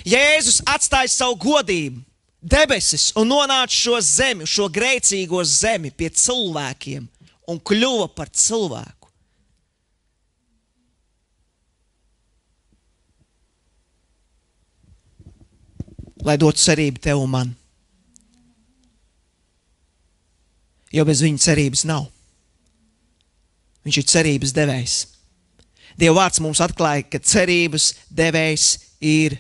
Jēzus atstāja savu godību, debesis un nonāca šo zemi, šo grēcīgo zemi pie cilvēkiem un kļuva par cilvēku. Lai dotu cerību tev un man. Jo bez viņa cerības nav. Viņš ir cerības devējs. Dieva vārds mums atklāja, ka cerības devējs ir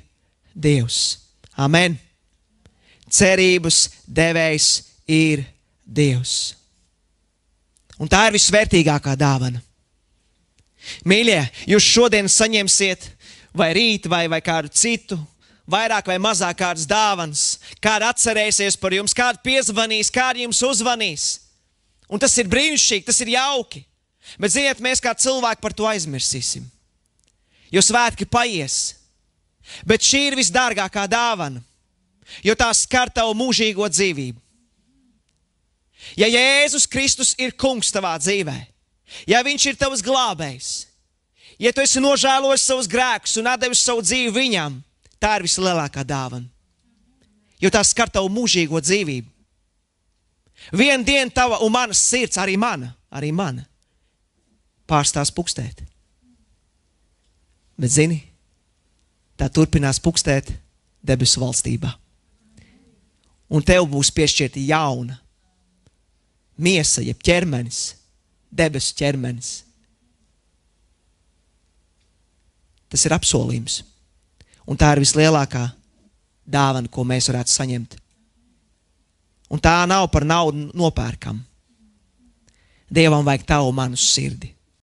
Dievs. Amen. Cerības devējs ir Dievs. Un tā ir visvērtīgākā dāvana. Mīļie, jūs šodien saņemsiet vai rīt vai kādu citu, vairāk vai mazāk kādas dāvanas, kāda atcerēsies par jums, kāda piezvanīs, kāda jums uzvanīs. Un tas ir brīnišķīgi, tas ir jauki. Bet ziniet, mēs kā cilvēki par to aizmirsīsim. Jo svētki paies. Bet šī ir visdārgākā dāvana, jo tā skar tavu mūžīgo dzīvību. Ja Jēzus Kristus ir kungs tavā dzīvē, ja viņš ir tavs glābējs, ja tu esi nožēlojis savus grēkus un atdevis savu dzīvi viņam, tā ir vislielākā dāvana. Jo tā skar tavu mūžīgo dzīvību. Vienu dienu tava un manas sirds, arī mana, pārstās pukstēt. Bet zini, tā turpinās pukstēt debesu valstībā. Un tev būs piešķirta jauna miesa, jeb ķermenis, debesu ķermenis. Tas ir apsolījums. Un tā ir vislielākā dāvana, ko mēs varētu saņemt. Un tā nav par naudu nopērkam. Dievam vajag tavu manu sirdi.